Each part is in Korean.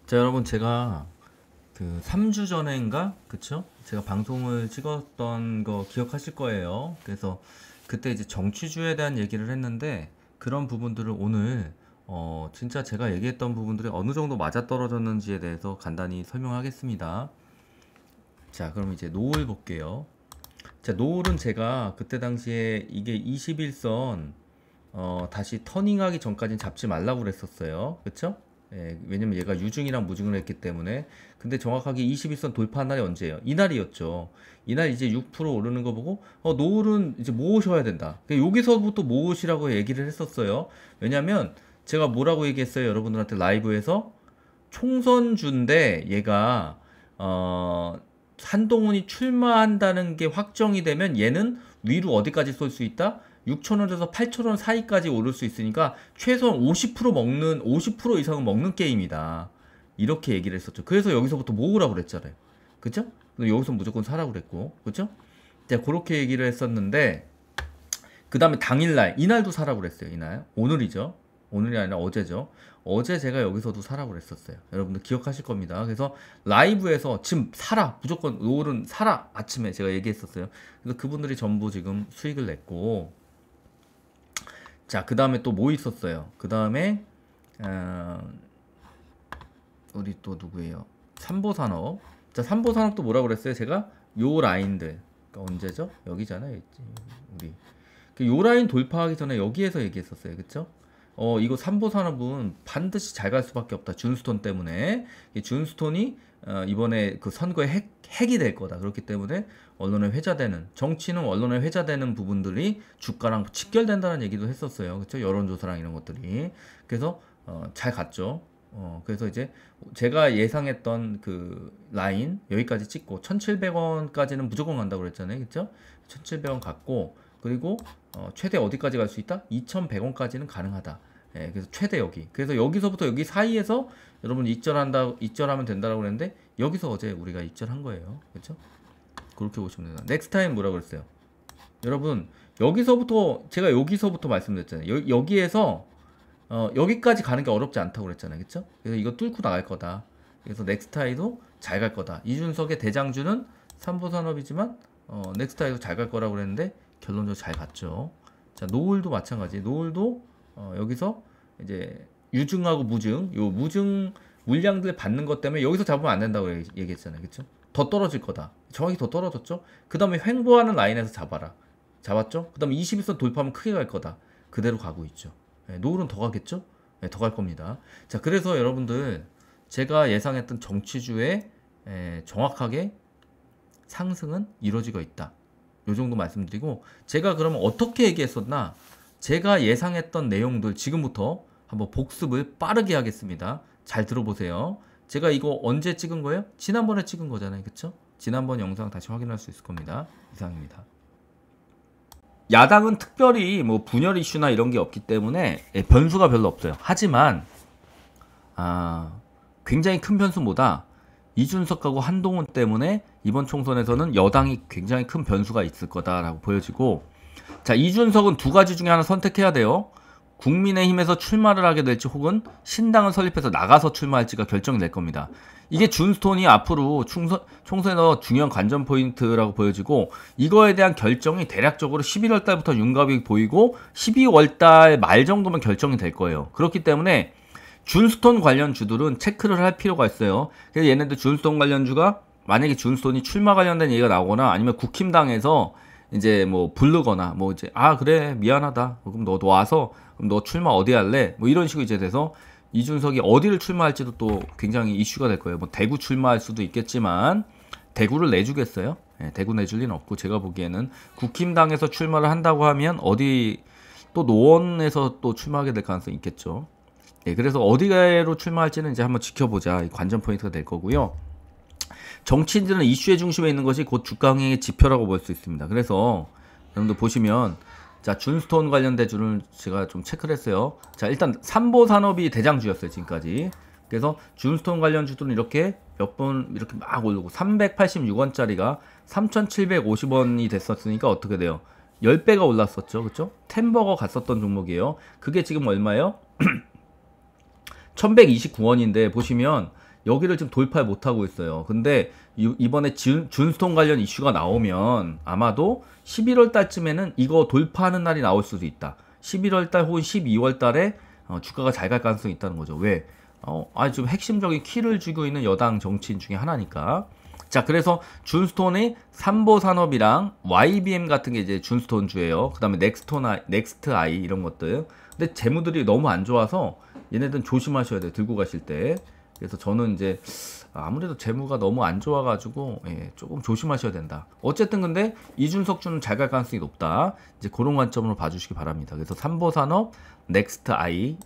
자, 여러분, 제가 그 3주 전인가? 그쵸? 제가 방송을 찍었던 거 기억하실 거예요. 그래서 그때 이제 정치주에 대한 얘기를 했는데 그런 부분들을 오늘 진짜 제가 얘기했던 부분들이 어느 정도 맞아떨어졌는지에 대해서 간단히 설명하겠습니다. 자, 그럼 이제 노을 볼게요. 자, 노을은 제가 그때 당시에 이게 21선 다시 터닝하기 전까지는 잡지 말라고 그랬었어요. 그쵸? 예, 왜냐면 얘가 유증이랑 무증을 했기 때문에. 근데 정확하게 21선 돌파한 날이 언제예요? 이날이었죠. 이날 이제 6% 오르는 거 보고 노을은 이제 모으셔야 된다. 그러니까 여기서부터 모으시라고 얘기를 했었어요. 왜냐면 제가 뭐라고 얘기했어요? 여러분들한테 라이브에서 총선주인데 얘가 한동훈이 출마한다는 게 확정이 되면 얘는 위로 어디까지 쏠 수 있다? 6,000원에서 8,000원 사이까지 오를 수 있으니까 최소한 50% 이상은 먹는 게임이다. 이렇게 얘기를 했었죠. 그래서 여기서부터 모으라고 그랬잖아요. 그죠? 여기서 무조건 사라고 그랬고. 그죠? 자, 그렇게 얘기를 했었는데 그 다음에 당일날 이날도 사라고 그랬어요. 이날 오늘이죠. 오늘이 아니라 어제죠. 어제 제가 여기서도 사라고 그랬었어요. 여러분들 기억하실 겁니다. 그래서 라이브에서 지금 사라, 무조건 노을은 사라, 아침에 제가 얘기했었어요. 그래서 그분들이 전부 지금 수익을 냈고, 자, 그 다음에 또 뭐 있었어요? 그 다음에 우리 또 누구예요? 삼보산업. 자, 삼보산업도 뭐라고 그랬어요? 제가 요 라인들, 그러니까 언제죠? 여기잖아요. 우리 요 라인 돌파하기 전에 여기에서 얘기했었어요. 그쵸? 이거 삼보산업은 반드시 잘 갈 수밖에 없다. 준스톤 때문에. 이 준스톤이 이번에 그 선거의 핵이 될 거다. 그렇기 때문에 언론에 회자되는, 정치는 언론에 회자되는 부분들이 주가랑 직결된다는 얘기도 했었어요. 그쵸? 여론조사랑 이런 것들이. 그래서 잘 갔죠. 그래서 이제 제가 예상했던 그 라인 여기까지 찍고 1,700원까지는 무조건 간다고 그랬잖아요. 그쵸? 1,700원 갔고, 그리고 최대 어디까지 갈 수 있다? 2,100원까지는 가능하다. 예, 그래서 최대 여기. 그래서 여기서부터 여기 사이에서 여러분 입절하면 된다라고 그랬는데 여기서 어제 우리가 입절한 거예요. 그렇죠? 그렇게 보시면 됩니다. 넥스트 타임 뭐라고 그랬어요? 여러분 여기서부터 제가 여기서부터 말씀드렸잖아요. 여기에서 여기까지 가는 게 어렵지 않다고 그랬잖아요. 그렇죠? 그래서 이거 뚫고 나갈 거다. 그래서 넥스타이도 잘 갈 거다. 이준석의 대장주는 삼보산업이지만 넥스타이도 잘 갈 거라고 그랬는데 결론적으로 잘 갔죠. 자, 노을도 마찬가지. 노을도 여기서 이제 유증하고 무증, 요 무증 물량들 받는 것 때문에 여기서 잡으면 안 된다고 얘기했잖아요. 그쵸? 더 떨어질 거다. 정확히 더 떨어졌죠? 그 다음에 횡보하는 라인에서 잡아라. 잡았죠? 그 다음에 21선 돌파하면 크게 갈 거다. 그대로 가고 있죠. 네, 노을은 더 가겠죠? 네, 더 갈 겁니다. 자, 그래서 여러분들 제가 예상했던 정치주의 정확하게 상승은 이루어지고 있다. 요 정도 말씀드리고, 제가 그러면 어떻게 얘기했었나? 제가 예상했던 내용들 지금부터 한번 복습을 빠르게 하겠습니다. 잘 들어보세요. 제가 이거 언제 찍은 거예요? 지난번에 찍은 거잖아요. 그쵸? 지난번 영상 다시 확인할 수 있을 겁니다. 이상입니다. 야당은 특별히 뭐 분열 이슈나 이런 게 없기 때문에 변수가 별로 없어요. 하지만 굉장히 큰 변수보다 이준석하고 한동훈 때문에 이번 총선에서는 여당이 굉장히 큰 변수가 있을 거다라고 보여지고, 자, 이준석은 두 가지 중에 하나 선택해야 돼요. 국민의힘에서 출마를 하게 될지 혹은 신당을 설립해서 나가서 출마할지가 결정이 될 겁니다. 이게 준스톤이 앞으로 총선에서 중요한 관전 포인트라고 보여지고, 이거에 대한 결정이 대략적으로 11월 달부터 윤곽이 보이고 12월 달 말 정도면 결정이 될 거예요. 그렇기 때문에 준스톤 관련 주들은 체크를 할 필요가 있어요. 그래서 얘네들 준스톤 관련주가 만약에 준스톤이 출마 관련된 얘기가 나오거나 아니면 국힘당에서 이제 뭐 부르거나 뭐 이제 그래 미안하다 그럼 너 와서 그럼 너 출마 어디 할래 뭐 이런 식으로 이제 돼서 이준석이 어디를 출마할지도 또 굉장히 이슈가 될 거예요. 뭐 대구 출마할 수도 있겠지만 대구를 내주겠어요? 네, 대구 내줄 리는 없고, 제가 보기에는 국힘당에서 출마를 한다고 하면 어디 또 노원에서 또 출마하게 될 가능성이 있겠죠. 예, 그래서 어디로 출마할지는 이제 한번 지켜보자. 관전 포인트가 될 거고요. 정치인들은 이슈의 중심에 있는 것이 곧 주가 흥행의 지표라고 볼 수 있습니다. 그래서 여러분들 보시면, 자, 준스톤 관련된 주를 제가 좀 체크를 했어요. 자, 일단 삼보산업이 대장주였어요, 지금까지. 그래서 준스톤 관련 주들은 이렇게 몇 번 이렇게 막 오르고 386원짜리가 3,750원이 됐었으니까 어떻게 돼요? 10배가 올랐었죠. 그쵸? 템버거 갔었던 종목이에요. 그게 지금 얼마예요? 1129원인데 보시면 여기를 지금 돌파를 못하고 있어요. 근데 이번에 준스톤 관련 이슈가 나오면 아마도 11월 달쯤에는 이거 돌파하는 날이 나올 수도 있다. 11월 달 혹은 12월 달에 주가가 잘 갈 가능성이 있다는 거죠. 왜? 좀 핵심적인 키를 쥐고 있는 여당 정치인 중에 하나니까. 자, 그래서 준스톤의 삼보산업이랑 YBM 같은 게 이제 준스톤주예요. 그 다음에 넥스트아이 이런 것들. 근데 재무들이 너무 안 좋아서 얘네들은 조심하셔야 돼요. 들고 가실 때. 그래서 저는 이제 아무래도 재무가 너무 안 좋아가지고 조금 조심하셔야 된다. 어쨌든 근데 이준석주는 잘 갈 가능성이 높다. 이제 그런 관점으로 봐주시기 바랍니다. 그래서 삼보산업, 넥스트아이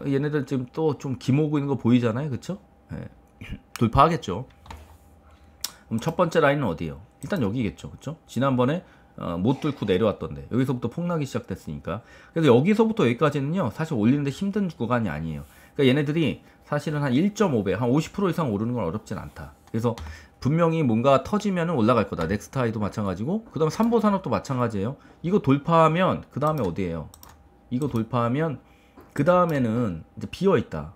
얘네들 지금 또 좀 기모고 있는 거 보이잖아요, 그렇죠? 돌파하겠죠. 그럼 첫 번째 라인은 어디예요? 일단 여기겠죠, 그렇죠? 지난번에 못 뚫고 내려왔던데 여기서부터 폭락이 시작됐으니까. 그래서 여기서부터 여기까지는요 사실 올리는데 힘든 구간이 아니에요. 그러니까 얘네들이 사실은 한 1.5배, 한 50% 이상 오르는 건 어렵진 않다. 그래서 분명히 뭔가 터지면은 올라갈 거다. 넥스트아이도 마찬가지고, 그 다음에 삼보산업도 마찬가지예요. 이거 돌파하면 그 다음에 어디예요? 이거 돌파하면 그 다음에는 이제 비어 있다.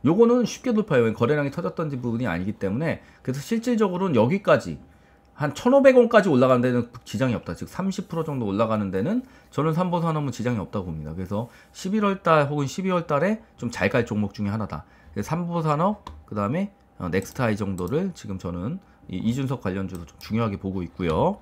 요거는 쉽게 돌파해요. 거래량이 터졌던 부분이 아니기 때문에. 그래서 실질적으로는 여기까지 한 1,500원까지 올라가는 데는 지장이 없다. 즉 30% 정도 올라가는 데는 저는 삼보산업은 지장이 없다고 봅니다. 그래서 11월달 혹은 12월달에 좀 잘 갈 종목 중에 하나다. 삼보산업, 그 다음에 넥스트아이 정도를 지금 저는 이준석 관련주로 좀 중요하게 보고 있고요.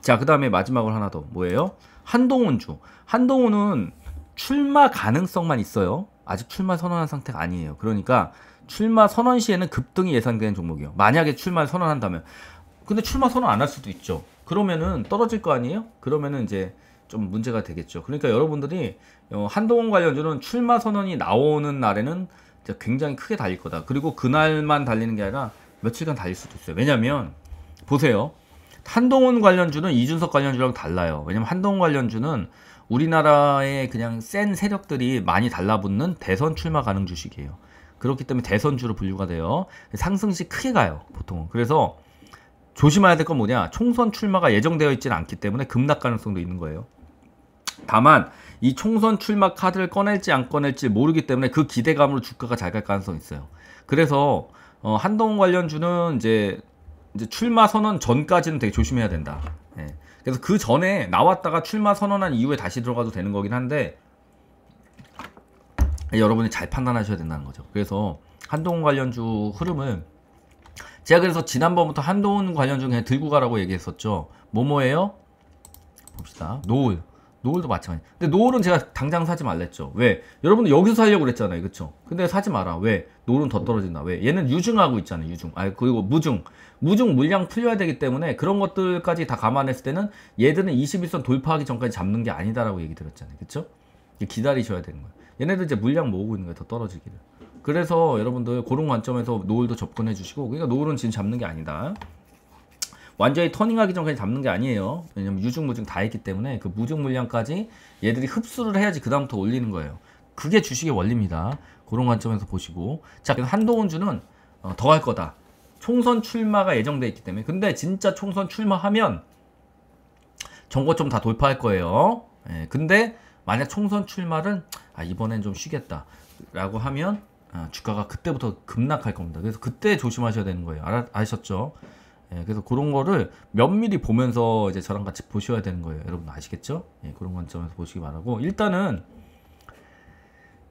자, 그 다음에 마지막으로 하나 더 뭐예요? 한동훈주. 한동훈은 출마 가능성만 있어요. 아직 출마 선언한 상태가 아니에요. 그러니까 출마 선언 시에는 급등이 예상되는 종목이에요. 만약에 출마를 선언한다면. 근데 출마 선언 안 할 수도 있죠. 그러면은 떨어질 거 아니에요? 그러면은 이제 좀 문제가 되겠죠. 그러니까 여러분들이 한동훈 관련주는 출마 선언이 나오는 날에는 굉장히 크게 달릴 거다. 그리고 그날만 달리는 게 아니라 며칠간 달릴 수도 있어요. 왜냐면 보세요. 한동훈 관련주는 이준석 관련주랑 달라요. 왜냐면 한동훈 관련주는 우리나라의 그냥 센 세력들이 많이 달라붙는 대선 출마 가능 주식이에요. 그렇기 때문에 대선주로 분류가 돼요. 상승 시 크게 가요, 보통은. 그래서 조심해야 될 건 뭐냐? 총선 출마가 예정되어 있지는 않기 때문에 급락 가능성도 있는 거예요. 다만 이 총선 출마 카드를 꺼낼지 안 꺼낼지 모르기 때문에 그 기대감으로 주가가 잘 갈 가능성이 있어요. 그래서 한동훈 관련주는 이제 출마 선언 전까지는 되게 조심해야 된다. 그래서 그 전에 나왔다가 출마 선언한 이후에 다시 들어가도 되는 거긴 한데 여러분이 잘 판단하셔야 된다는 거죠. 그래서 한동훈 관련주 흐름을 제가 그래서 지난번부터 한동훈 관련주 그냥 들고 가라고 얘기했었죠. 뭐예요? 봅시다. 노을도 마찬가지. 근데 노을은 제가 당장 사지 말랬죠. 왜? 여러분들 여기서 사려고 그랬잖아요. 그쵸? 근데 사지 마라. 왜? 노을은 더 떨어진다. 왜? 얘는 유증하고 있잖아요. 유증. 그리고 무증 물량 풀려야 되기 때문에 그런 것들까지 다 감안했을 때는 얘들은 21선 돌파하기 전까지 잡는 게 아니다라고 얘기 드렸잖아요. 그쵸? 기다리셔야 되는 거예요. 얘네들 이제 물량 모으고 있는 거예요. 더 떨어지기를. 그래서 여러분들 그런 관점에서 노을도 접근해 주시고, 그러니까 노을은 지금 잡는 게 아니다. 완전히 터닝하기 전까지 잡는 게 아니에요. 왜냐면 유증 무증 다 했기 때문에 그 무증 물량까지 얘들이 흡수를 해야지 그 다음부터 올리는 거예요. 그게 주식의 원리입니다. 그런 관점에서 보시고. 자, 그래서 한동훈주는 더 할 거다. 총선 출마가 예정돼 있기 때문에. 근데 진짜 총선 출마하면 정고점 다 돌파할 거예요. 근데 만약 총선 출마를 이번엔 좀 쉬겠다 라고 하면 주가가 그때부터 급락할 겁니다. 그래서 그때 조심하셔야 되는 거예요. 아셨죠? 그래서 그런 거를 면밀히 보면서 이제 저랑 같이 보셔야 되는 거예요. 여러분 아시겠죠? 그런 관점에서 보시기 바라고. 일단은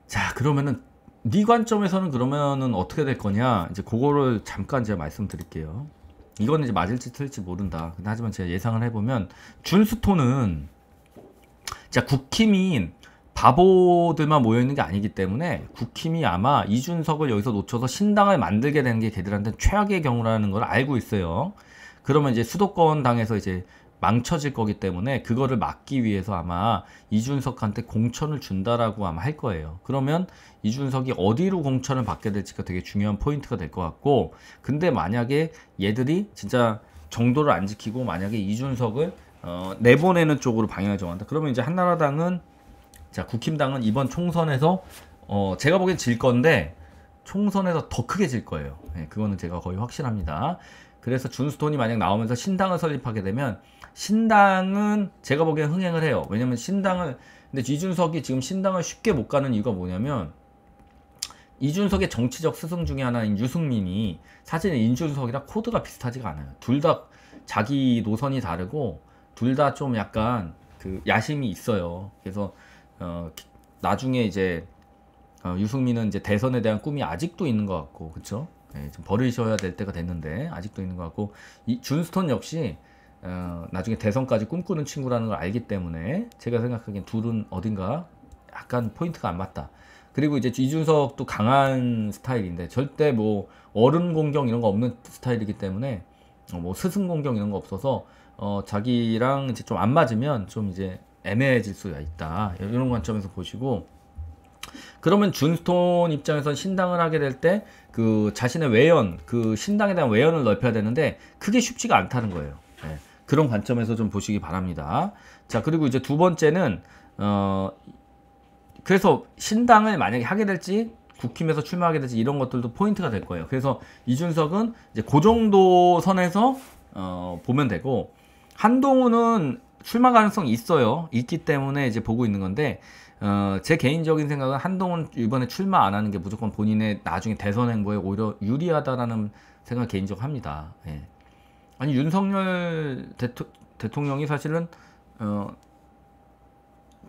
자, 그러면은 네 관점에서는 그러면은 어떻게 될 거냐? 이제 그거를 잠깐 제가 말씀드릴게요. 이거는 이제 맞을지 틀릴지 모른다. 근데 하지만 제가 예상을 해보면 준스톤은 자, 국힘이 바보들만 모여있는 게 아니기 때문에 국힘이 아마 이준석을 여기서 놓쳐서 신당을 만들게 되는 게 걔들한테는 최악의 경우라는 걸 알고 있어요. 그러면 이제 수도권 당에서 이제 망쳐질 거기 때문에 그거를 막기 위해서 아마 이준석한테 공천을 준다라고 아마 할 거예요. 그러면 이준석이 어디로 공천을 받게 될지가 되게 중요한 포인트가 될 것 같고, 근데 만약에 얘들이 진짜 정도를 안 지키고 만약에 이준석을 내보내는 쪽으로 방향을 정한다. 그러면 이제 한나라당은 자, 국힘당은 이번 총선에서 제가 보기엔 질 건데 총선에서 더 크게 질 거예요. 그거는 제가 거의 확신합니다. 그래서 준스톤이 만약 나오면서 신당을 설립하게 되면 신당은 제가 보기엔 흥행을 해요. 왜냐면 신당을 근데 이준석이 지금 신당을 쉽게 못 가는 이유가 뭐냐면 이준석의 정치적 스승 중에 하나인 유승민이 사실은 이준석이랑 코드가 비슷하지가 않아요. 둘 다 자기 노선이 다르고 둘 다 좀 약간 그 야심이 있어요. 그래서 나중에 이제 유승민은 이제 대선에 대한 꿈이 아직도 있는 것 같고, 그쵸? 네, 좀 버리셔야 될 때가 됐는데 아직도 있는 것 같고, 이 준스톤 역시 나중에 대선까지 꿈꾸는 친구라는 걸 알기 때문에 제가 생각하기엔 둘은 어딘가 약간 포인트가 안 맞다. 그리고 이제 이준석도 강한 스타일인데 절대 뭐 어른 공경 이런 거 없는 스타일이기 때문에 뭐 스승 공경 이런 거 없어서 자기랑 이제 좀 안 맞으면 좀 이제 애매해질 수가 있다. 이런 관점에서 보시고, 그러면 준스톤 입장에서 신당을 하게 될 때 그 자신의 외연, 그 신당에 대한 외연을 넓혀야 되는데 그게 쉽지가 않다는 거예요. 네. 그런 관점에서 좀 보시기 바랍니다. 자, 그리고 이제 두 번째는 그래서 신당을 만약에 하게 될지 국힘에서 출마하게 될지 이런 것들도 포인트가 될 거예요. 그래서 이준석은 이제 그 정도 선에서 보면 되고, 한동훈은 출마 가능성이 있어요. 있기 때문에 이제 보고 있는 건데, 제 개인적인 생각은 한동훈 이번에 출마 안 하는 게 무조건 본인의 나중에 대선 행보에 오히려 유리하다라는 생각을 개인적으로 합니다. 예. 아니 윤석열 대통령이 사실은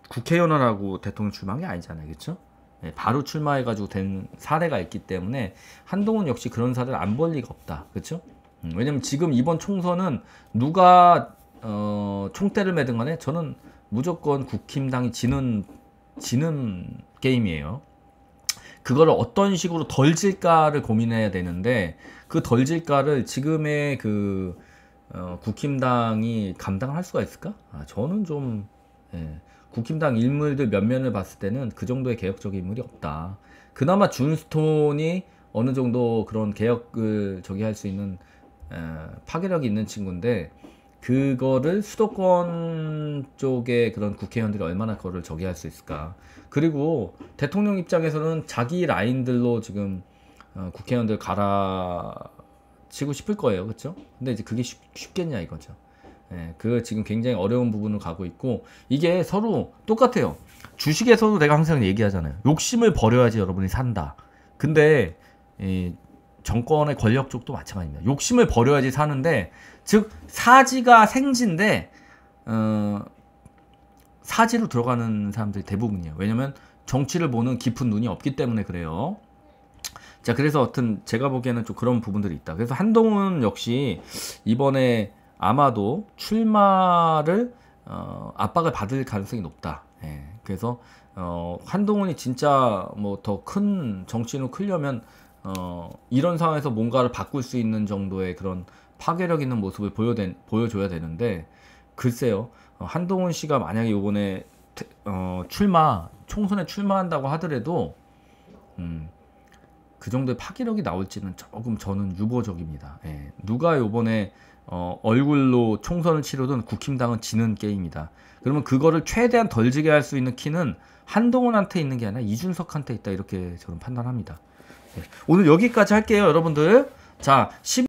국회의원을 하고 대통령 출마한 게 아니잖아요, 그렇죠? 예, 바로 출마해가지고 된 사례가 있기 때문에 한동훈 역시 그런 사례를 안 볼 리가 없다, 그렇죠? 왜냐면 지금 이번 총선은 누가 총대를 매든 간에 저는 무조건 국힘당이 지는 게임이에요. 그거를 어떤 식으로 덜 질까를 고민해야 되는데, 그 덜 질까를 지금의 그 국힘당이 감당을 할 수가 있을까? 저는 좀 국힘당 인물들 면면을 봤을 때는 그 정도의 개혁적인 인물이 없다. 그나마 준스톤이 어느 정도 그런 개혁을 저기 할 수 있는 파괴력이 있는 친구인데, 그거를 수도권 쪽의 그런 국회의원들이 얼마나 그거를 저기 할 수 있을까. 그리고 대통령 입장에서는 자기 라인들로 지금 국회의원들 갈아치고 싶을 거예요, 그렇죠? 근데 이제 그게 쉽겠냐 이거죠. 예, 그 지금 굉장히 어려운 부분을 가고 있고, 이게 서로 똑같아요. 주식에서도 내가 항상 얘기하잖아요. 욕심을 버려야지 여러분이 산다. 근데 정권의 권력 쪽도 마찬가지입니다. 욕심을 버려야지 사는데, 즉 사지가 생지인데 사지로 들어가는 사람들이 대부분이에요. 왜냐면 정치를 보는 깊은 눈이 없기 때문에 그래요. 자, 그래서 어떤 제가 보기에는 좀 그런 부분들이 있다. 그래서 한동훈 역시 이번에 아마도 출마를 압박을 받을 가능성이 높다. 예, 그래서 한동훈이 진짜 뭐 더 큰 정치인으로 크려면 이런 상황에서 뭔가를 바꿀 수 있는 정도의 그런 파괴력 있는 모습을 보여줘야 되는데, 글쎄요, 한동훈 씨가 만약에 이번에 총선에 출마한다고 하더라도 그 정도의 파괴력이 나올지는 조금 저는 유보적입니다. 예. 누가 이번에 얼굴로 총선을 치르든 국힘당은 지는 게임이다. 그러면 그거를 최대한 덜 지게 할 수 있는 키는 한동훈한테 있는 게 아니라 이준석한테 있다, 이렇게 저는 판단합니다. 예. 오늘 여기까지 할게요, 여러분들. 자,